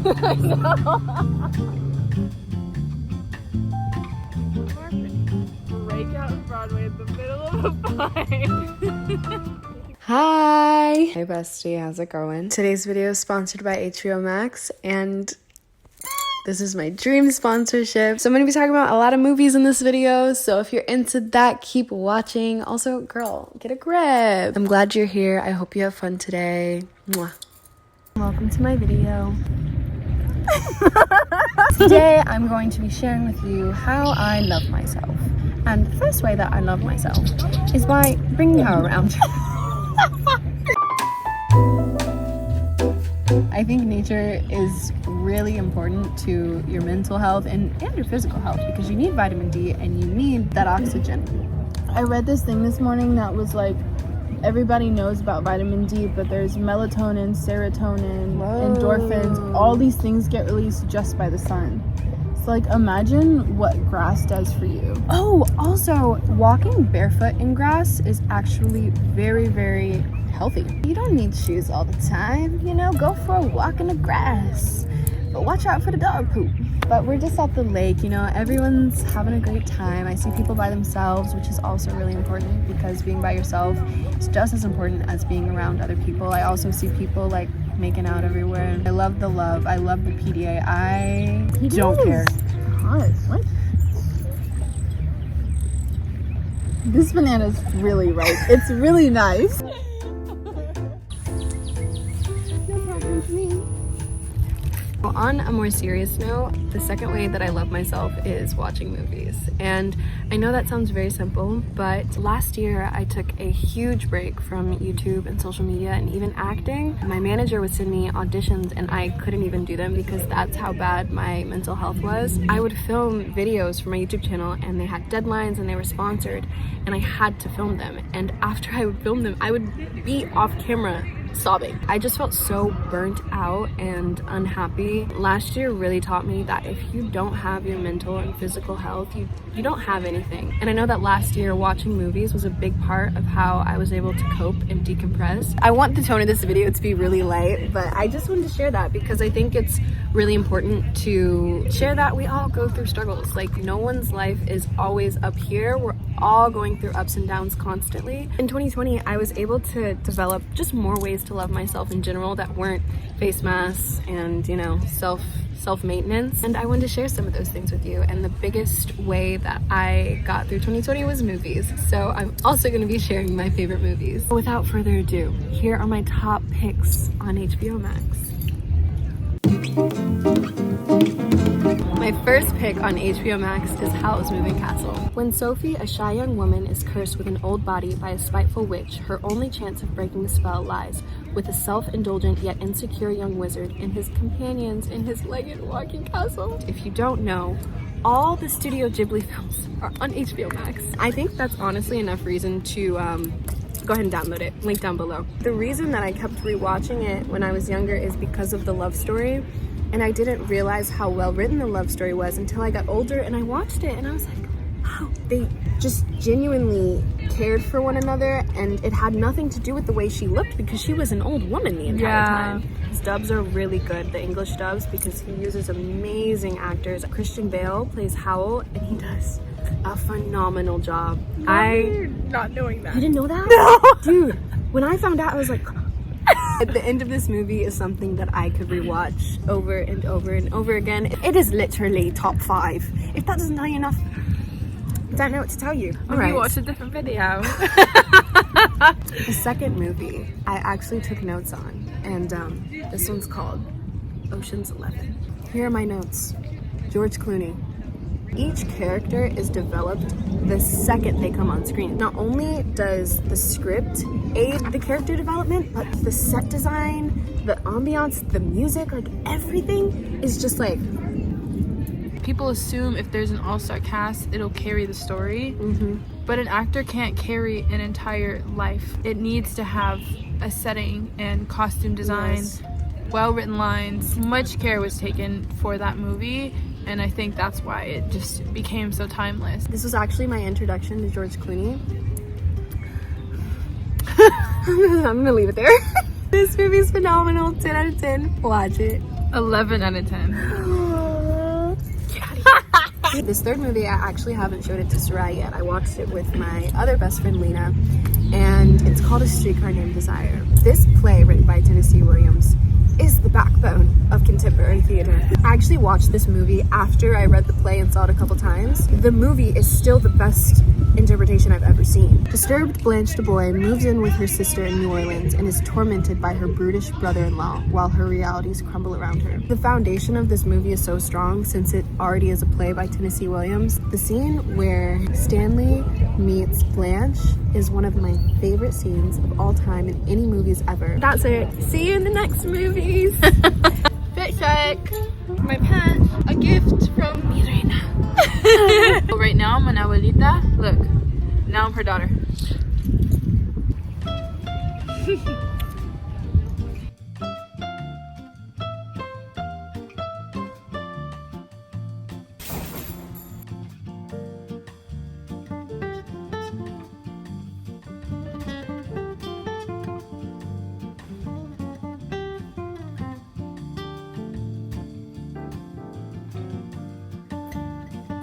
I know. Break out in Broadway in the middle of a fight. Hi! Hey bestie, how's it going? Today's video is sponsored by HBO Max, and this is my dream sponsorship. So I'm gonna be talking about a lot of movies in this video, so if you're into that, keep watching. Also, girl, get a grip. I'm glad you're here. I hope you have fun today. Mwah. Welcome to my video. Today, I'm going to be sharing with you how I love myself. And the first way that I love myself is by bringing her around. I think nature is really important to your mental health and your physical health because you need vitamin D and you need that oxygen. I read this thing this morning that was like, everybody knows about vitamin D, but there's melatonin, serotonin, endorphins, all these things get released just by the sun. So like, imagine what grass does for you. Oh, also, walking barefoot in grass is actually very, very healthy. You don't need shoes all the time, you know, go for a walk in the grass, but watch out for the dog poop. But we're just at the lake, you know, everyone's having a great time. I see people by themselves, which is also really important because being by yourself is just as important as being around other people. I also see people like making out everywhere. I love the love, I love the PDA. I don't care. Hot. What? This banana's really ripe. It's really nice. On a more serious note, the second way that I love myself is watching movies. And I know that sounds very simple, but last year I took a huge break from YouTube and social media and even acting. My manager would send me auditions and I couldn't even do them because that's how bad my mental health was. I would film videos for my YouTube channel and they had deadlines and they were sponsored and I had to film them. And after I would film them, I would be off camera sobbing. I just felt so burnt out and unhappy. Last year really taught me that if you don't have your mental and physical health, you don't have anything. And I know that last year watching movies was a big part of how I was able to cope and decompress. I want the tone of this video to be really light, but I just wanted to share that because I think it's really important to share that we all go through struggles. Like, no one's life is always up here. We're all going through ups and downs constantly. In 2020, I was able to develop just more ways to love myself in general that weren't face masks and, you know, self-maintenance. And I wanted to share some of those things with you. And the biggest way that I got through 2020 was movies. So I'm also going to be sharing my favorite movies. Without further ado, here are my top picks on HBO Max. My first pick on HBO Max is Howl's Moving Castle. When Sophie, a shy young woman, is cursed with an old body by a spiteful witch, her only chance of breaking the spell lies with a self-indulgent yet insecure young wizard and his companions in his legged walking castle. If you don't know, all the Studio Ghibli films are on HBO Max. I think that's honestly enough reason to go ahead and download it. Link down below. The reason that I kept rewatching it when I was younger is because of the love story. And I didn't realize how well written the love story was until I got older and I watched it and I was like, wow, they just genuinely cared for one another and it had nothing to do with the way she looked because she was an old woman the entire time. His dubs are really good, the English dubs, because he uses amazing actors. Christian Bale plays Howl and he does a phenomenal job. Not knowing that. You didn't know that? No! Dude, when I found out, I was like, at the end of this movie is something that I could rewatch over and over and over again. It is literally top 5. If that doesn't tell you enough, I don't know what to tell you. All right. Watch a different video. The second movie I actually took notes on, and this one's called Ocean's 11. Here are my notes. George Clooney. Each character is developed the second they come on screen. Not only does the script aid the character development, but the set design, the ambiance, the music, like everything is just like... People assume if there's an all-star cast, it'll carry the story. But an actor can't carry an entire life. It needs to have a setting and costume design, well-written lines. Much care was taken for that movie. And I think that's why it just became so timeless. This was actually my introduction to George Clooney. I'm gonna leave it there. This movie's phenomenal. 10 out of 10. Watch it. 11 out of 10. This third movie, I actually haven't showed it to Sarai yet. I watched it with my other best friend Lena, and it's called A Streetcar Named Desire. This play, written by Tennessee Williams, is the backbone of contemporary theater. I actually watched this movie after I read the play and saw it a couple times. The movie is still the best interpretation I've ever seen. Disturbed Blanche DuBois moves in with her sister in New Orleans and is tormented by her brutish brother-in-law while her realities crumble around her. The foundation of this movie is so strong since it already is a play by Tennessee Williams. The scene where Stanley meets Blanche is one of my favorite scenes of all time in any movies ever. That's it. See you in the next movies. Fit check. My pet, a gift from mi reina. Right now I'm an abuelita. Look, now I'm her daughter.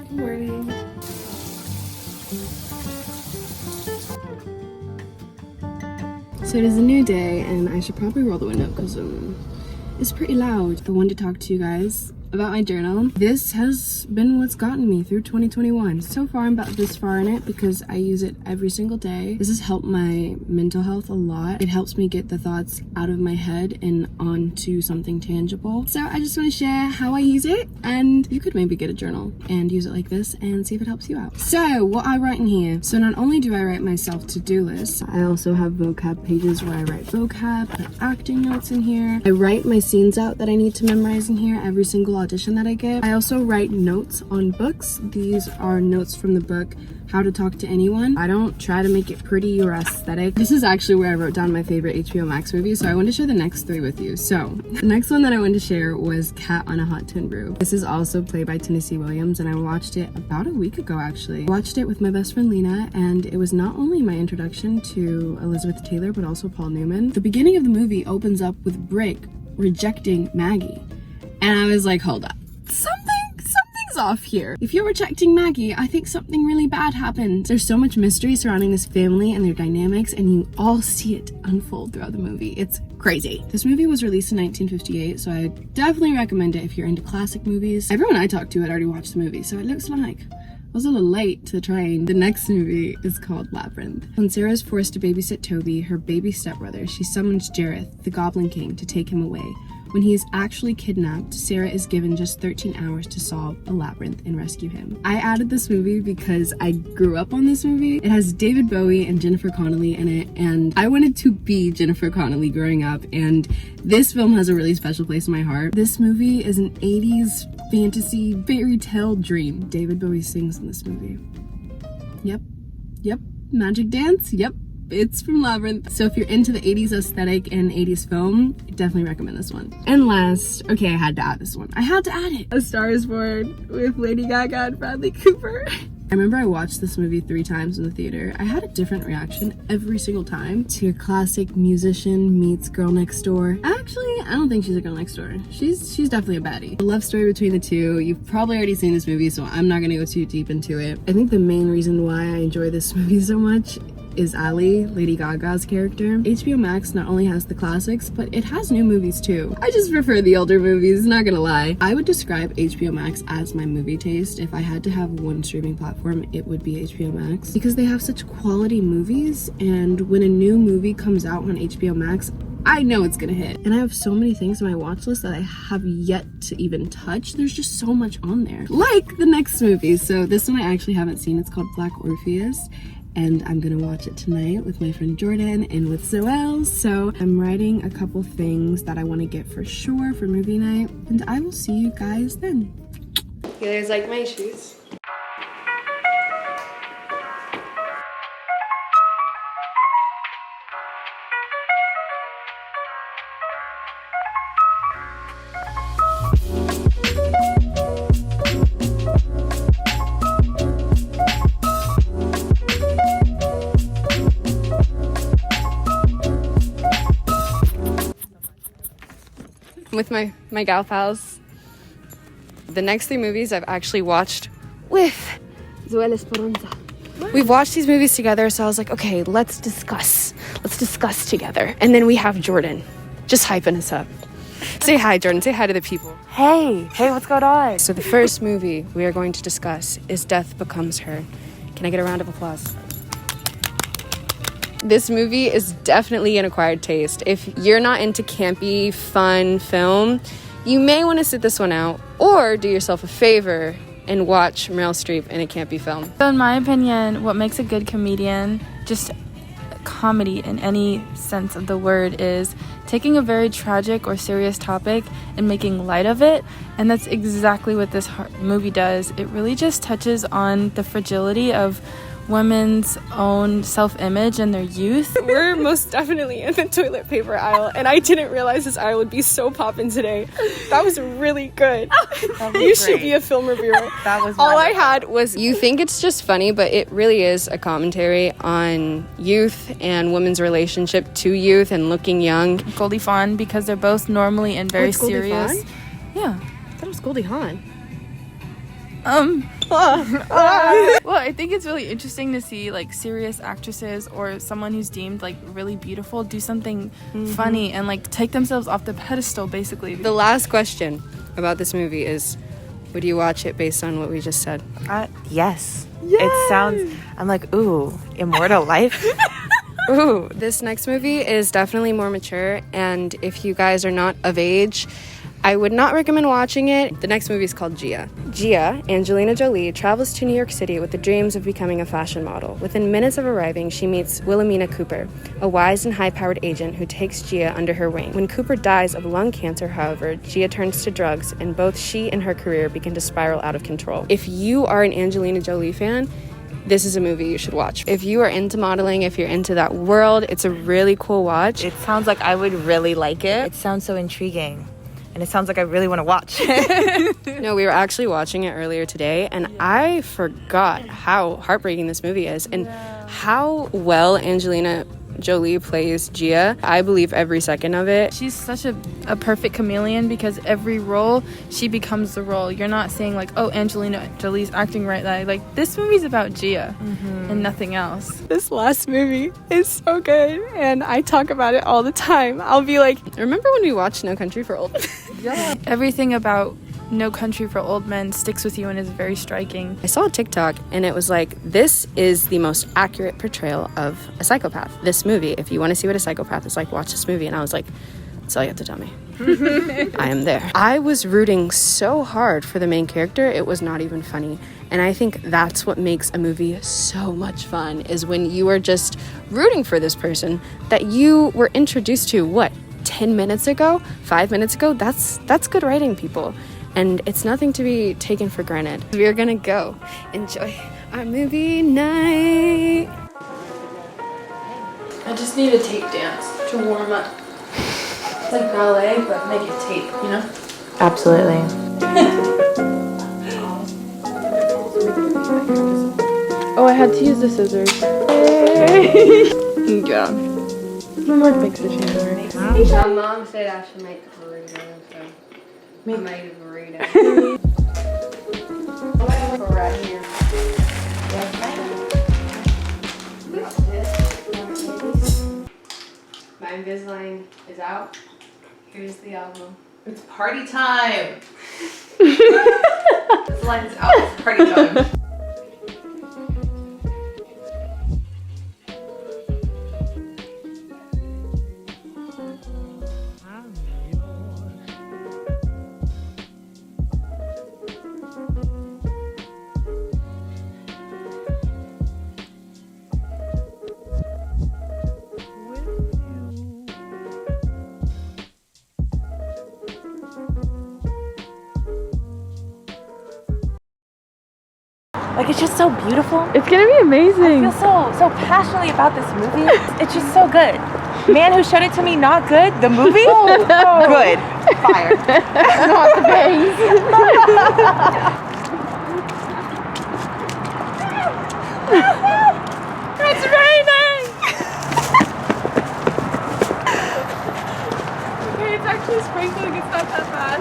Good morning. So it is a new day, and I should probably roll the window because it's pretty loud. I wanted to talk to you guys about my journal. This has been what's gotten me through 2021. So far, I'm about this far in it because I use it every single day. This has helped my mental health a lot. It helps me get the thoughts out of my head and onto something tangible. So I just want to share how I use it, and you could maybe get a journal and use it like this and see if it helps you out. So what I write in here. So not only do I write my self-to-do list, I also have vocab pages where I write vocab, put acting notes in here. I write my scenes out that I need to memorize in here every single audition that I get. I also write notes on books. These are notes from the book How to Talk to Anyone. I don't try to make it pretty or aesthetic. This is actually where I wrote down my favorite HBO Max movie, so I wanted to share the next three with you. So the next one that I wanted to share was Cat on a Hot Tin Brew. This is also played by Tennessee Williams, and I watched it about a week ago actually. I watched it with my best friend Lena, and it was not only my introduction to Elizabeth Taylor but also Paul Newman. The beginning of the movie opens up with Brick rejecting Maggie, and I was like, hold up. Something's off here. If you're rejecting Maggie, I think something really bad happened. There's so much mystery surrounding this family and their dynamics, and you all see it unfold throughout the movie. It's crazy. This movie was released in 1958, so I definitely recommend it if you're into classic movies. Everyone I talked to had already watched the movie, so it looks like I was a little late to the train. The next movie is called Labyrinth. When Sarah is forced to babysit Toby, her baby stepbrother, she summons Jareth, the Goblin King, to take him away. When he is actually kidnapped, Sarah is given just 13 hours to solve a labyrinth and rescue him. I added this movie because I grew up on this movie. It has David Bowie and Jennifer Connelly in it, and I wanted to be Jennifer Connelly growing up, and this film has a really special place in my heart. This movie is an 80s fantasy fairy tale dream. David Bowie sings in this movie. Yep. Magic dance? Yep. It's from Labyrinth. So if you're into the 80s aesthetic and 80s film, I definitely recommend this one. And last, okay, I had to add this one. I had to add it. A Star is Born with Lady Gaga and Bradley Cooper. I remember I watched this movie 3 times in the theater. I had a different reaction every single time. It's your classic musician meets girl next door. Actually, I don't think she's a girl next door. She's definitely a baddie. The love story between the two. You've probably already seen this movie, so I'm not gonna go too deep into it. I think the main reason why I enjoy this movie so much is Ali, Lady Gaga's character. HBO Max not only has the classics, but it has new movies too. I just prefer the older movies, not gonna lie. I would describe HBO Max as my movie taste. If I had to have one streaming platform, it would be HBO Max, because they have such quality movies, and when a new movie comes out on HBO Max, I know it's gonna hit. And I have so many things on my watch list that I have yet to even touch. There's just so much on there. Like the next movie. So this one I actually haven't seen. It's called Black Orpheus, and I'm gonna watch it tonight with my friend Jordan and with Zoel. So I'm writing a couple things that I want to get for sure for movie night, and I will see you guys then. You guys like my shoes? with my gal pals. The next 3 movies I've actually watched with Zoel Esperanza. We've watched these movies together, so I was like, okay, let's discuss together. And then we have Jordan just hyping us up. Say hi, Jordan. Say hi to the people. Hey, what's going on? So the first movie we are going to discuss is Death Becomes Her. Can I get a round of applause? This movie is definitely an acquired taste. If you're not into campy, fun film, you may want to sit this one out, or do yourself a favor and watch Meryl Streep in a campy film. So in my opinion, what makes a good comedian, just comedy in any sense of the word, is taking a very tragic or serious topic and making light of it. And that's exactly what this movie does. It really just touches on the fragility of women's own self-image and their youth. We're most definitely in the toilet paper aisle, and I didn't realize this aisle would be so poppin' today. That was really good. You should be a film reviewer. That was all I had was, you think it's just funny, but it really is a commentary on youth and women's relationship to youth and looking young. Goldie Hawn, because they're both normally and very serious. Goldie Hawn? Yeah. I thought it was Goldie Hawn. Well, I think it's really interesting to see like serious actresses or someone who's deemed like really beautiful do something funny and like take themselves off the pedestal, basically. The last question about this movie is, would you watch it based on what we just said? Yes. It sounds, I'm like, ooh, immortal life. Ooh, this next movie is definitely more mature, and if you guys are not of age, I would not recommend watching it. The next movie is called Gia. Gia, Angelina Jolie, travels to New York City with the dreams of becoming a fashion model. Within minutes of arriving, she meets Wilhelmina Cooper, a wise and high-powered agent who takes Gia under her wing. When Cooper dies of lung cancer, however, Gia turns to drugs, and both she and her career begin to spiral out of control. If you are an Angelina Jolie fan, this is a movie you should watch. If you are into modeling, if you're into that world, it's a really cool watch. It sounds like I would really like it. It sounds so intriguing. And it sounds like I really want to watch. No, we were actually watching it earlier today, and I forgot how heartbreaking this movie is and how well Angelina Jolie plays Gia. I believe every second of it. She's such a perfect chameleon, because every role, she becomes the role. You're not saying like, oh, Angelina Jolie's acting right. Like this movie's about Gia and nothing else. This last movie is so good, and I talk about it all the time. I'll be like, remember when we watched No Country for Old Men? Yeah. Everything about No Country for Old Men sticks with you and is very striking. I saw a TikTok, and it was like, this is the most accurate portrayal of a psychopath. This movie, if you want to see what a psychopath is like, watch this movie. And I was like, that's all you have to tell me. I am there. I was rooting so hard for the main character, it was not even funny. And I think that's what makes a movie so much fun, is when you are just rooting for this person that you were introduced to, 10 minutes ago, 5 minutes ago? That's good writing, people. And it's nothing to be taken for granted. We're gonna go enjoy our movie night. I just need a tape dance to warm up. It's like ballet, but make it tape, you know? Absolutely. Oh, I had to use the scissors. Yeah. My mom makes the chamber. My mom said I should make a burrito, so I made a burrito. Right here. My Invisalign is out. Here's the album. It's party time. This line's out. It's party time. Like, it's just so beautiful. It's gonna be amazing. I feel so passionately about this movie. It's just so good. Man who showed it to me, not good. The movie, good. Fire. Not the bangs. It's raining. It's actually sprinkling. It's not that bad.